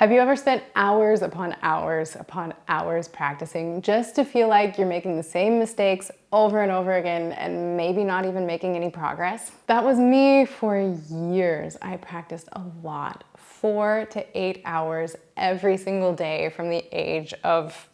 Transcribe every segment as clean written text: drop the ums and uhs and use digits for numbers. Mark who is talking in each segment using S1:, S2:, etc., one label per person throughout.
S1: Have you ever spent hours upon hours upon hours practicing just to feel like you're making the same mistakes over and over again and maybe not even making any progress? That was me for years. I practiced a lot, 4 to 8 hours every single day from the age of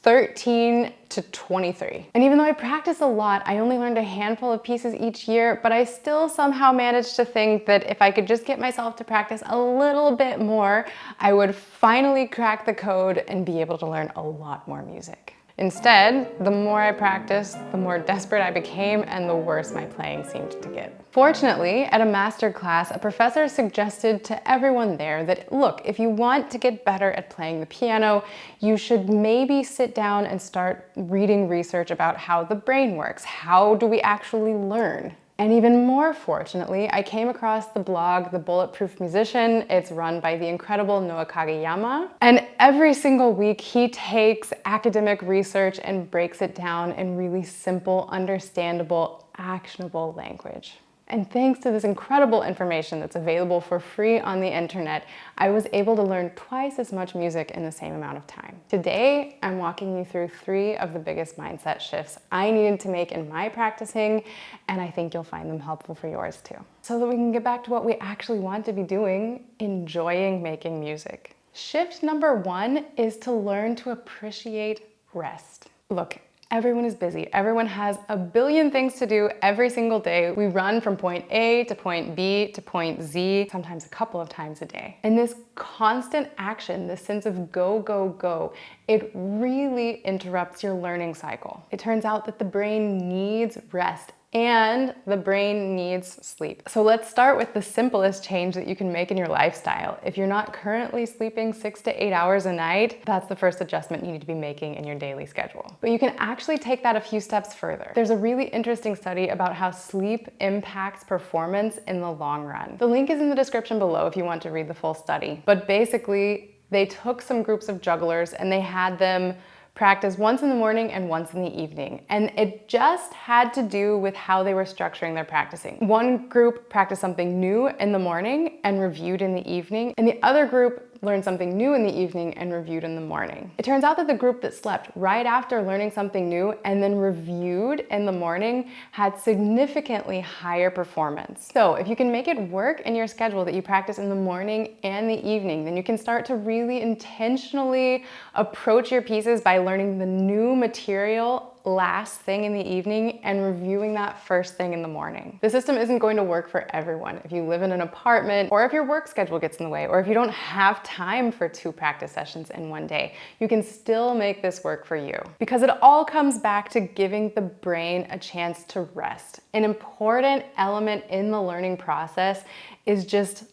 S1: 13 to 23. And even though I practiced a lot, I only learned a handful of pieces each year, but I still somehow managed to think that if I could just get myself to practice a little bit more, I would finally crack the code and be able to learn a lot more music. Instead, the more I practiced, the more desperate I became and the worse my playing seemed to get. Fortunately, at a master class, a professor suggested to everyone there that, look, if you want to get better at playing the piano, you should maybe sit down and start reading research about how the brain works. How do we actually learn? And even more fortunately, I came across the blog, The Bulletproof Musician. It's run by the incredible Noah Kageyama. And every single week, he takes academic research and breaks it down in really simple, understandable, actionable language. And thanks to this incredible information that's available for free on the internet, I was able to learn twice as much music in the same amount of time. Today, I'm walking you through 3 of the biggest mindset shifts I needed to make in my practicing, and I think you'll find them helpful for yours too. So that we can get back to what we actually want to be doing, enjoying making music. Shift number 1 is to learn to appreciate rest. Look, everyone is busy. Everyone has a billion things to do every single day. We run from point A to point B to point Z, sometimes a couple of times a day. And this constant action, this sense of go, go, go, it really interrupts your learning cycle. It turns out that the brain needs rest and the brain needs sleep. So let's start with the simplest change that you can make in your lifestyle. If you're not currently sleeping 6 to 8 hours a night, that's the first adjustment you need to be making in your daily schedule. But you can actually take that a few steps further. There's a really interesting study about how sleep impacts performance in the long run. The link is in the description below if you want to read the full study. But basically, they took some groups of jugglers and they had them practice once in the morning and once in the evening. And it just had to do with how they were structuring their practicing. One group practiced something new in the morning and reviewed in the evening, and the other group learned something new in the evening and reviewed in the morning. It turns out that the group that slept right after learning something new and then reviewed in the morning had significantly higher performance. So if you can make it work in your schedule that you practice in the morning and the evening, then you can start to really intentionally approach your pieces by learning the new material last thing in the evening and reviewing that first thing in the morning. The system isn't going to work for everyone. If you live in an apartment, or if your work schedule gets in the way, or if you don't have time for 2 practice sessions in one day, you can still make this work for you. Because it all comes back to giving the brain a chance to rest. An important element in the learning process is just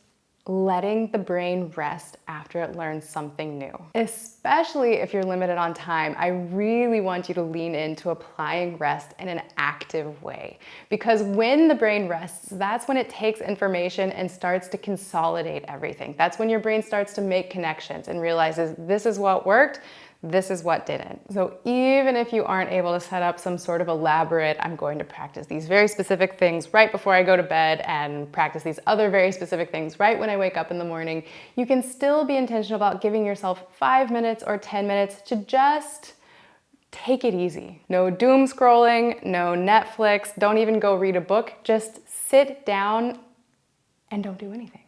S1: letting the brain rest after it learns something new. Especially if you're limited on time, I really want you to lean into applying rest in an active way. Because when the brain rests, that's when it takes information and starts to consolidate everything. That's when your brain starts to make connections and realizes this is what worked, this is what didn't. So even if you aren't able to set up some sort of elaborate, I'm going to practice these very specific things right before I go to bed and practice these other very specific things right when I wake up in the morning, you can still be intentional about giving yourself 5 minutes or 10 minutes to just take it easy. No doom scrolling, no Netflix, don't even go read a book, just sit down and don't do anything.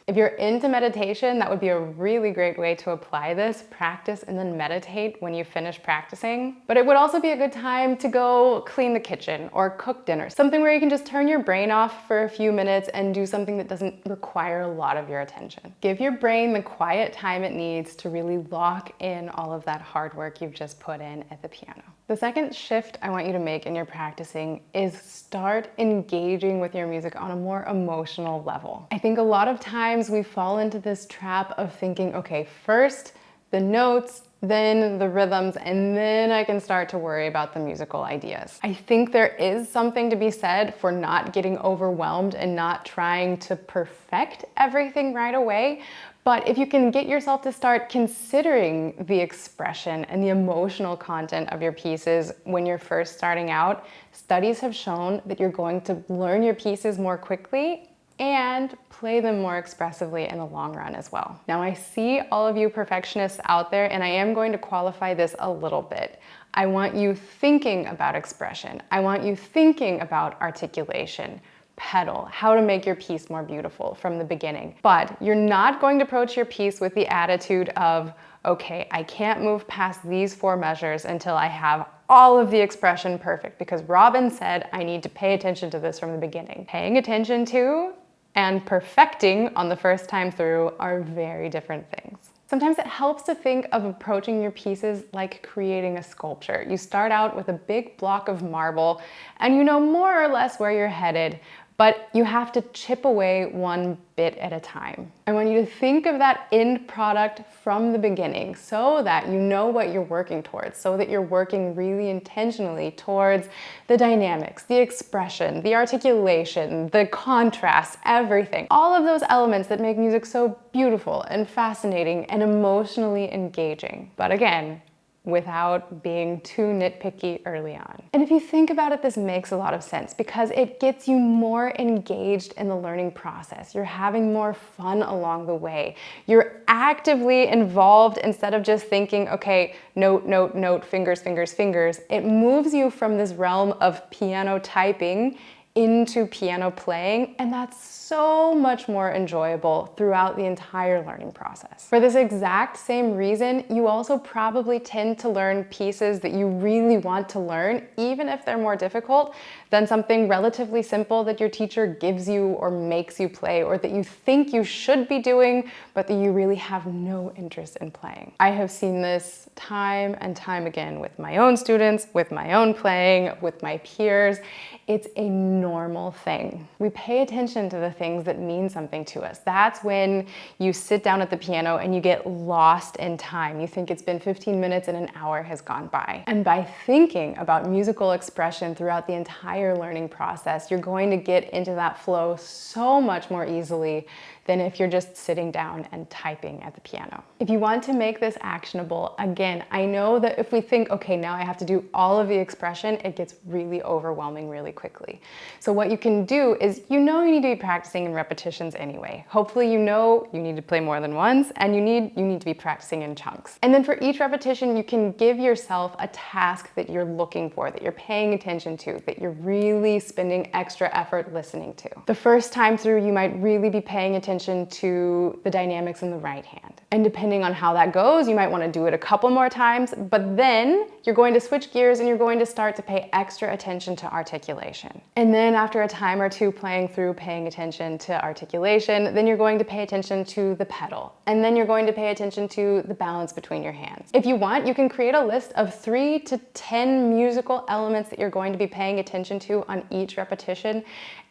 S1: If you're into meditation, that would be a really great way to apply this. Practice and then meditate when you finish practicing. But it would also be a good time to go clean the kitchen or cook dinner. Something where you can just turn your brain off for a few minutes and do something that doesn't require a lot of your attention. Give your brain the quiet time it needs to really lock in all of that hard work you've just put in at the piano. The second shift I want you to make in your practicing is start engaging with your music on a more emotional level. I think a lot of times we fall into this trap of thinking, okay, first the notes, then the rhythms, and then I can start to worry about the musical ideas. I think there is something to be said for not getting overwhelmed and not trying to perfect everything right away. But if you can get yourself to start considering the expression and the emotional content of your pieces when you're first starting out, studies have shown that you're going to learn your pieces more quickly and play them more expressively in the long run as well. Now, I see all of you perfectionists out there, and I am going to qualify this a little bit. I want you thinking about expression. I want you thinking about articulation, pedal, how to make your piece more beautiful from the beginning. But you're not going to approach your piece with the attitude of, okay, I can't move past these 4 measures until I have all of the expression perfect, because Robin said I need to pay attention to this from the beginning. Paying attention to and perfecting on the first time through are very different things. Sometimes it helps to think of approaching your pieces like creating a sculpture. You start out with a big block of marble and you know more or less where you're headed, but you have to chip away one bit at a time. I want you to think of that end product from the beginning so that you know what you're working towards, so that you're working really intentionally towards the dynamics, the expression, the articulation, the contrast, everything. All of those elements that make music so beautiful and fascinating and emotionally engaging. But again, without being too nitpicky early on. And if you think about it, this makes a lot of sense because it gets you more engaged in the learning process. You're having more fun along the way. You're actively involved instead of just thinking, okay, note, note, note, fingers, fingers, fingers. It moves you from this realm of piano typing into piano playing, and that's so much more enjoyable throughout the entire learning process. For this exact same reason, you also probably tend to learn pieces that you really want to learn, even if they're more difficult than something relatively simple that your teacher gives you or makes you play, or that you think you should be doing, but that you really have no interest in playing. I have seen this time and time again with my own students, with my own playing, with my peers. It's a normal thing. We pay attention to the things that mean something to us. That's when you sit down at the piano and you get lost in time. You think it's been 15 minutes and an hour has gone by. And by thinking about musical expression throughout the entire learning process, you're going to get into that flow so much more easily than if you're just sitting down and typing at the piano. If you want to make this actionable, again, I know that if we think, okay, now I have to do all of the expression, it gets really overwhelming really quickly. So what you can do is, you know you need to be practicing in repetitions anyway. Hopefully you know you need to play more than once, and you need to be practicing in chunks. And then for each repetition, you can give yourself a task that you're looking for, that you're paying attention to, that you're really spending extra effort listening to. The first time through, you might really be paying attention to the dynamics in the right hand. And depending on how that goes, you might want to do it a couple more times, but then you're going to switch gears and you're going to start to pay extra attention to articulation. And then after a time or two playing through, paying attention to articulation, then you're going to pay attention to the pedal. And then you're going to pay attention to the balance between your hands. If you want, you can create a list of 3 to 10 musical elements that you're going to be paying attention to on each repetition,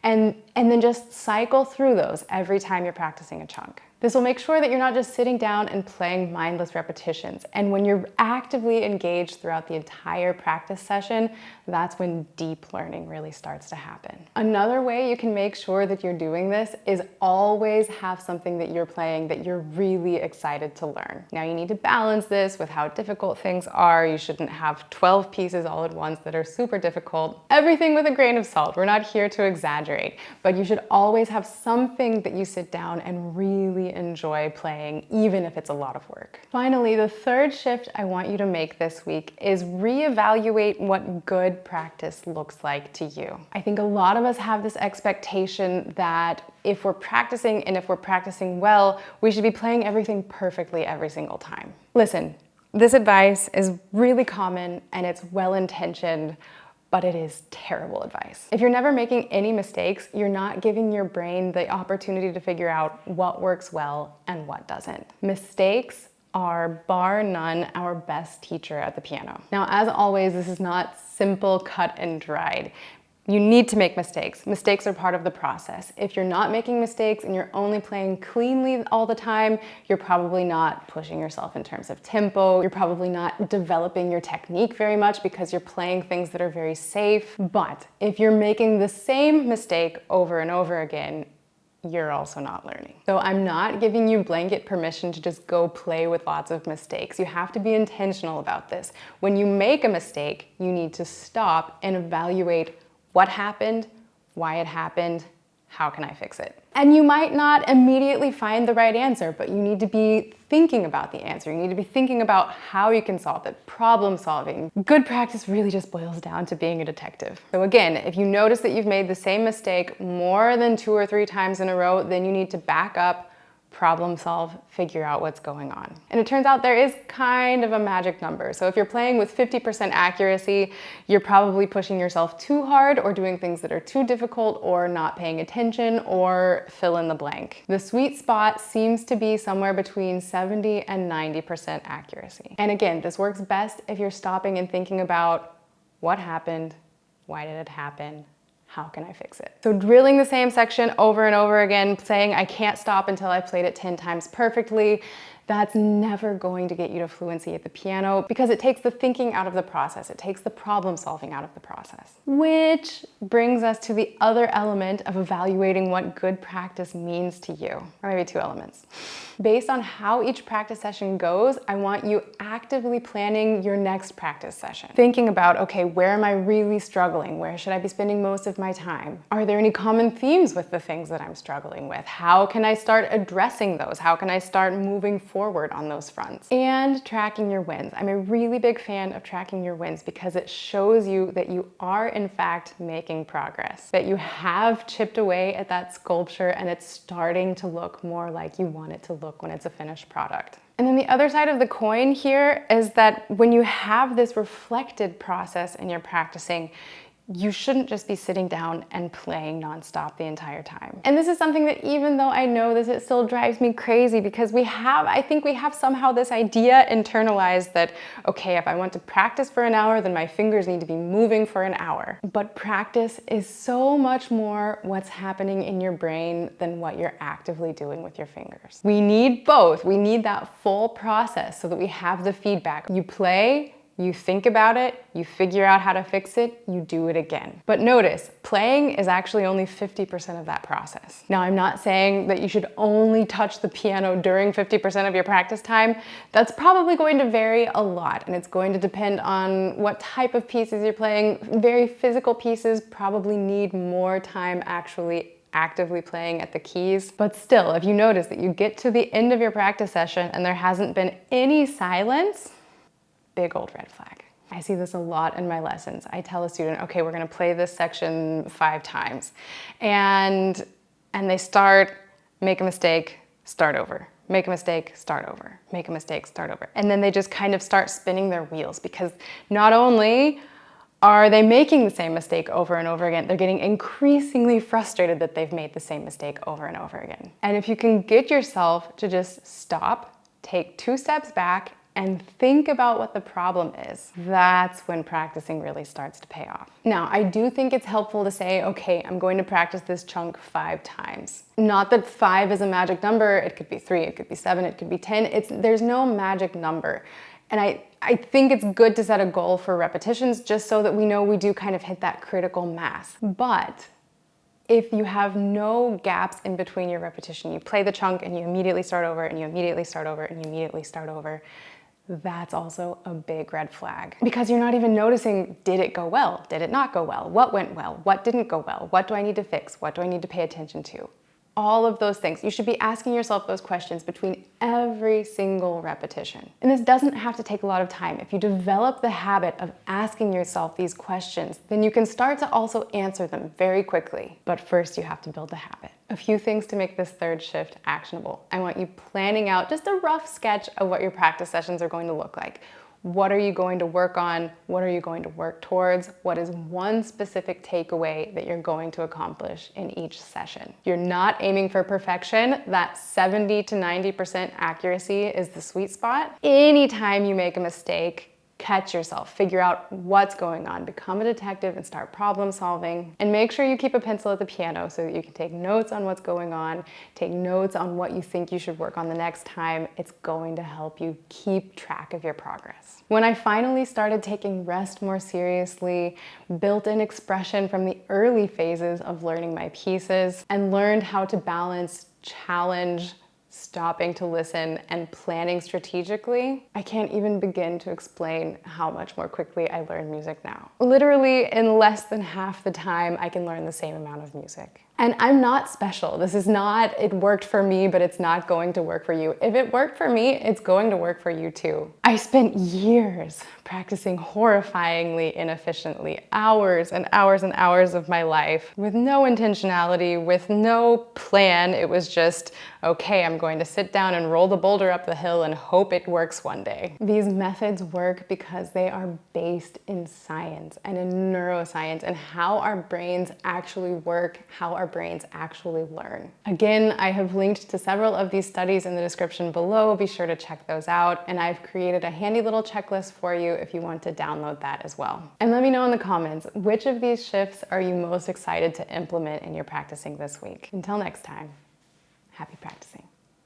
S1: and then just cycle through those every time you're practicing a chunk. This will make sure that you're not just sitting down and playing mindless repetitions. And when you're actively engaged throughout the entire practice session, that's when deep learning really starts to happen. Another way you can make sure that you're doing this is always have something that you're playing that you're really excited to learn. Now you need to balance this with how difficult things are. You shouldn't have 12 pieces all at once that are super difficult. Everything with a grain of salt. We're not here to exaggerate, but you should always have something that you sit down and really enjoy playing, even if it's a lot of work. Finally, the third shift I want you to make this week is reevaluate what good practice looks like to you. I think a lot of us have this expectation that if we're practicing, and if we're practicing well, we should be playing everything perfectly every single time. Listen, this advice is really common and it's well-intentioned, but it is terrible advice. If you're never making any mistakes, you're not giving your brain the opportunity to figure out what works well and what doesn't. Mistakes are, bar none, our best teacher at the piano. Now, as always, this is not simple, cut and dried. You need to make mistakes. Mistakes are part of the process. If you're not making mistakes and you're only playing cleanly all the time, you're probably not pushing yourself in terms of tempo. You're probably not developing your technique very much because you're playing things that are very safe. But if you're making the same mistake over and over again, you're also not learning. So I'm not giving you blanket permission to just go play with lots of mistakes. You have to be intentional about this. When you make a mistake, you need to stop and evaluate what happened, why it happened, how can I fix it? And you might not immediately find the right answer, but you need to be thinking about the answer. You need to be thinking about how you can solve it, problem solving. Good practice really just boils down to being a detective. So again, if you notice that you've made the same mistake more than 2 or 3 times in a row, then you need to back up, problem solve, figure out what's going on. And it turns out there is kind of a magic number. So if you're playing with 50% accuracy, you're probably pushing yourself too hard or doing things that are too difficult or not paying attention or fill in the blank. The sweet spot seems to be somewhere between 70 and 90% accuracy. And again, this works best if you're stopping and thinking about what happened, why did it happen, how can I fix it? So drilling the same section over and over again, saying I can't stop until I've played it 10 times perfectly, that's never going to get you to fluency at the piano because it takes the thinking out of the process. It takes the problem solving out of the process. Which brings us to the other element of evaluating what good practice means to you, or maybe 2 elements. Based on how each practice session goes, I want you actively planning your next practice session. Thinking about, okay, where am I really struggling? Where should I be spending most of my time? Are there any common themes with the things that I'm struggling with? How can I start addressing those? How can I start moving forward on those fronts? And tracking your wins. I'm a really big fan of tracking your wins because it shows you that you are in fact making progress, that you have chipped away at that sculpture and it's starting to look more like you want it to look when it's a finished product. And then the other side of the coin here is that when you have this reflected process and you're practicing, you shouldn't just be sitting down and playing nonstop the entire time. And this is something that even though I know this, it still drives me crazy because I think we have somehow this idea internalized that, okay, if I want to practice for an hour, then my fingers need to be moving for an hour. But practice is so much more what's happening in your brain than what you're actively doing with your fingers. We need both. We need that full process so that we have the feedback. You play, you think about it, you figure out how to fix it, you do it again. But notice, playing is actually only 50% of that process. Now, I'm not saying that you should only touch the piano during 50% of your practice time. That's probably going to vary a lot, and it's going to depend on what type of pieces you're playing. Very physical pieces probably need more time actually actively playing at the keys. But still, if you notice that you get to the end of your practice session and there hasn't been any silence, big old red flag. I see this a lot in my lessons. I tell a student, okay, we're gonna play this section 5 times. And they start, make a mistake, start over. Make a mistake, start over. Make a mistake, start over. And then they just kind of start spinning their wheels because not only are they making the same mistake over and over again, they're getting increasingly frustrated that they've made the same mistake over and over again. And if you can get yourself to just stop, take 2 steps back, and think about what the problem is, that's when practicing really starts to pay off. Now, I do think it's helpful to say, okay, I'm going to practice this chunk 5 times. Not that 5 is a magic number, it could be 3, it could be 7, it could be 10, there's no magic number. And I think it's good to set a goal for repetitions just so that we know we do kind of hit that critical mass. But if you have no gaps in between your repetition, you play the chunk and you immediately start over and you immediately start over and you immediately start over, that's also a big red flag because you're not even noticing, did it go well? Did it not go well? What went well? What didn't go well? What do I need to fix? What do I need to pay attention to? All of those things. You should be asking yourself those questions between every single repetition. And this doesn't have to take a lot of time. If you develop the habit of asking yourself these questions, then you can start to also answer them very quickly. But first you have to build the habit. A few things to make this 3rd shift actionable. I want you planning out just a rough sketch of what your practice sessions are going to look like. What are you going to work on? What are you going to work towards? What is one specific takeaway that you're going to accomplish in each session? You're not aiming for perfection. That 70 to 90% accuracy is the sweet spot. Anytime you make a mistake, catch yourself, figure out what's going on, become a detective and start problem solving. And make sure you keep a pencil at the piano so that you can take notes on what's going on, take notes on what you think you should work on the next time. It's going to help you keep track of your progress. When I finally started taking rest more seriously, built in expression from the early phases of learning my pieces, and learned how to balance challenge, stopping to listen, and planning strategically, I can't even begin to explain how much more quickly I learn music now. Literally in less than half the time, I can learn the same amount of music. And I'm not special. This is not, it worked for me, but it's not going to work for you. If it worked for me, it's going to work for you too. I spent years practicing horrifyingly inefficiently, hours and hours and hours of my life with no intentionality, with no plan. It was just, okay, I'm going to sit down and roll the boulder up the hill and hope it works one day. These methods work because they are based in science and in neuroscience and how our brains actually work, how our brains actually learn. Again, I have linked to several of these studies in the description below. Be sure to check those out. And I've created a handy little checklist for you if you want to download that as well. And let me know in the comments, which of these shifts are you most excited to implement in your practicing this week? Until next time, happy practicing.